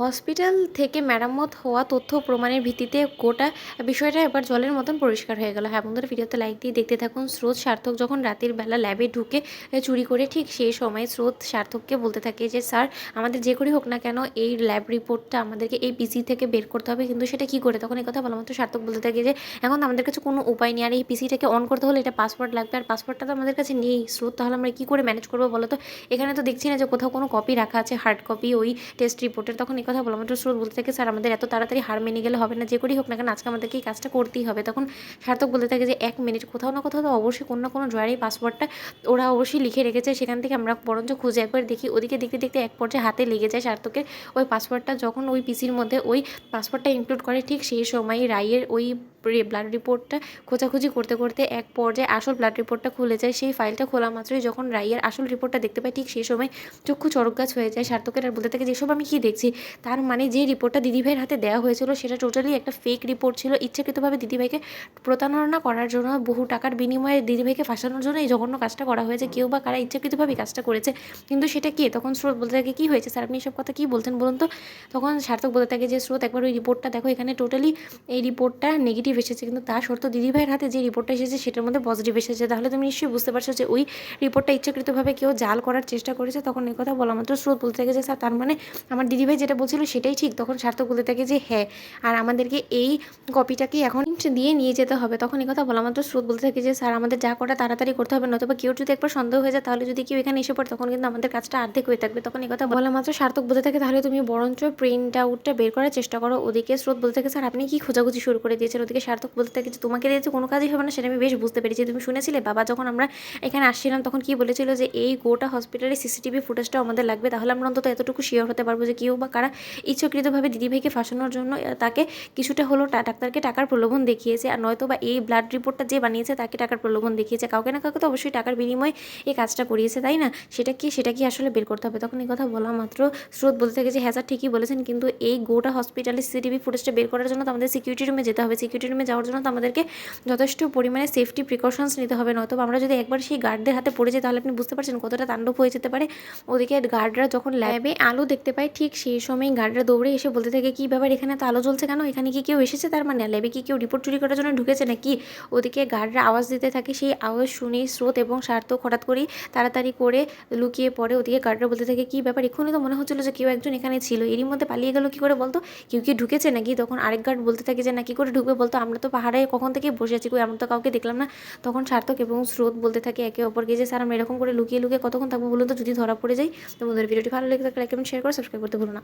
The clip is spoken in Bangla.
হসপিটাল থেকে মেরামত হওয়া তথ্য ও প্রমাণের ভিত্তিতে গোটা বিষয়টা এবার জলের মতন পরিষ্কার হয়ে গেল। হ্যাঁ বন্ধুরা, ভিডিওতে লাইক দিয়ে দেখতে থাকুন। স্রোত সার্থক যখন রাতের বেলা ল্যাবে ঢুকে চুরি করে, ঠিক সেই সময় স্রোত সার্থককে বলতে থাকে যে স্যার, আমাদের যে করেই হোক না কেন এই ল্যাব রিপোর্টটা আমাদেরকে এই পিসি থেকে বের করতে হবে, কিন্তু সেটা কী করে? তখন এই কথা বলা মাত্র সার্থক বলতে থাকে যে এখন তো আমাদের কাছে কোনো উপায় নেই, আর এই পিসিটাকে অন করতে হলে এটা পাসওয়ার্ড লাগবে, আর পাসওয়ার্ডটা তো আমাদের কাছে নেই। স্রোত, তাহলে আমরা কী করে ম্যানেজ করবো বলো তো? এখানে তো দেখছি না যে কোথাও কোনো কপি রাখা আছে, হার্ড কপি ওই টেস্ট রিপোর্টের। তখন এই কথা বলা মাত্র স্রোত বলতে থাকে স্যার, আমাদের এত তাড়াতাড়ি হার মেনে গেলে হবে না, যে করেই হোক না কেন আজকে আমাদেরকে এই কাজটা করতেই হবে। তখন সার্থক বলতে থাকে যে 1 মিনিট, কোথাও না কোথাও তো অবশ্যই কোনো না কোনো ড্রয়ারে পাসওয়ার্ডটা ওরা অবশ্যই লিখে রেখেছে, সেখান থেকে আমরা বরঞ্চ খুঁজে একবার দেখি। ওদিকে দেখতে দেখতে এক পর্যায়ে হাতে লেগে যায় সার্থকের ওই পাসওয়ার্ডটা। যখন ওই পিসির মধ্যে ওই পাসওয়ার্ডটা ইনক্লুড করে, ঠিক সেই সময় রায়ের ওই ব্লাড রিপোর্টটা খোঁজাখুঁজি করতে করতে এক পর্যায়ে আসল ব্লাড রিপোর্টটা খুলে যায়। সেই ফাইলটা খোলা মাত্রই যখন রাইয়ের আসল রিপোর্টটা দেখতে পায়, ঠিক সেই সময় চক্ষু চড়কগাছ হয়ে যায় সার্থকের। আর বলতে থাকে যেসব আমি কী দেখছি, তার মানে যে রিপোর্টটা দিদিভাইয়ের হাতে দেওয়া হয়েছিল সেটা টোটালি একটা ফেক রিপোর্ট ছিল। ইচ্ছাকৃতভাবে দিদিভাইকে প্রতারণা করার জন্য, বহু টাকার বিনিময়ে দিদিভাইকে ফাঁসানোর জন্য এই জঘন্য কাজটা করা হয়েছে। কেউ বা কারা ইচ্ছাকৃতভাবে কাজটা করেছে, কিন্তু সেটা কে? তখন স্রোত বলতে থাকে কী হয়েছে স্যার, আপনি এসব কথা কী বলছেন বলুন তো? তখন সার্থক বলতে থাকে যে স্রোত, একবার ওই রিপোর্টটা দেখো, এখানে টোটালি এই রিপোর্টটা নেগেটিভ এসেছে, কিন্তু তা সত্ত্বেও দিদিভাইয়ের হাতে যে রিপোর্টটা এসেছে সেটার মধ্যে পজিটিভ এসেছে। তাহলে তুমি নিশ্চয়ই বুঝতে পারছো যে ওই রিপোর্টটা ইচ্ছাকৃতভাবে কেউ জাল করার চেষ্টা করেছে। তখন এই কথা বলা মাত্র স্রোত বলতে থাকে যে স্যার, তার মানে আমার দিদিভাই যেটা বলছিল সেটাই ঠিক? তখন সার্থক বলতে থাকে যে হ্যাঁ, আর আমাদেরকে এই কপিটাকে এখন দিয়ে নিয়ে যেতে হবে। তখন এই কথা বলা মাত্র স্রোত বলতে থাকে যে স্যার, আমাদের যা করা তাড়াতাড়ি করতে হবে, নয়তো বা কেউ যদি একবার সন্দেহ হয়ে যায়, তাহলে যদি কেউ এখানে এসে পড়ে, তখন কিন্তু আমাদের কাজটা অর্ধেক হয়ে থাকবে। তখন এই কথা বলা মাত্র সার্থক বলতে থাকে তাহলে তুমি বরঞ্চ প্রিন্ট আউটটা বের করার চেষ্টা করো। ওদিকে স্রোত বলতে থাকে স্যার, আপনি কি খোঁজাখুঁজি শুরু করে দিয়েছেন? ওদিকে সার্থক বলতে থাকে যে তোমাকে দিয়েছে কোনো কাজই হবে না, সেটা আমি বেশ বুঝতে পেরেছি। তুমি শুনেছিলে বাবা যখন আমরা এখানে আসছিলাম তখন কি বলেছিল যে এই গোটা হসপিটালের সিসিটিভি ফুটেজটাও আমাদের লাগবে, তাহলে আমরা অন্তত এতটুকু শিওর হতে পারবো যে কেউ বা কারা ইচ্ছাকৃতভাবে দিদিভাইকে ফাঁসানোর জন্য তাকে কিছুটা হলো ডাক্তারকে টাকার প্রলোভন দেখিয়েছে, আর নয়তো বা এই ব্লাড রিপোর্টটা যে বানিয়েছে তাকে টাকার প্রলোভন দেখিয়েছে। কাউকে না কাউকে তো অবশ্যই টাকার বিনিময়ে এই কাজটা করিয়েছে, তাই না? সেটা কি আসলে বের করতে হবে। তখন এই কথা বলা মাত্র স্রোত বলতে থাকে যে হ্যাঁ স্যার, ঠিকই বলেছেন, কিন্তু এই গোটা হসপিটালের সিসিটিভি ফুটেজটা বের করার জন্য তো আমাদের সিকিউরিটি রুমে যেতে হবে। সিকিউরিটি রুমে যাওয়ার জন্য তো আমাদেরকে যথেষ্ট পরিমাণে সেফটি প্রিকশনস নিতে হবে, নয়তো আমরা যদি একবার সেই গার্ডদের হাতে পড়ে যাই, তাহলে আপনি বুঝতে পারছেন কতটা তাণ্ডব হয়ে যেতে পারে। ওদিকে গার্ডরা যখন ল্যাবে আলো দেখতে পায়, ঠিক সেই সময় গার্ডরা দৌড়ে এসে বলতে থাকে কী ব্যাপার, এখানে তো আলো জ্বলছে কেন? এখানে কি কেউ এসেছে? তার মানে ল্যাবে কি কেউ রিপোর্ট চুরি করার জন্য ঢুকেছে নাকি? ওদিকে গার্ডরা আওয়াজ দিতে থাকে, সেই আওয়াজ শুনেই স্রোত এবং সার্থক হঠাৎ করেই তাড়াতাড়ি করে লুকিয়ে পড়ে। ওদিকে গার্ডরা বলতে থাকে কী ব্যাপার, এক্ষুনি তো মনে হচ্ছিলো যে কেউ একজন এখানে ছিল, এরই মধ্যে পালিয়ে গেল কী করে বলতো? কেউ কি ঢুকেছে নাকি? তখন আরেক গার্ড বলতে থাকে যে না, কী করে ঢুকবে বলতো, আমরা তো পাহাড়ে কখন থেকে বসে আছি, কই আমরা তো কাউকে দেখলাম না। তখন সার্থক এবং স্রোত বলতে থাকে একে অপরকে যে স্যার, আমরা এরকম করে লুকিয়ে লুকিয়ে কতক্ষণ থাকবো বলুন তো, যদি ধরা পড়ে যাই। তো বন্ধুরা, ভিডিওটি ভালো লেগে থাকলে লাইক এবং শেয়ার করে সাবস্ক্রাইব করতে ভুলো না।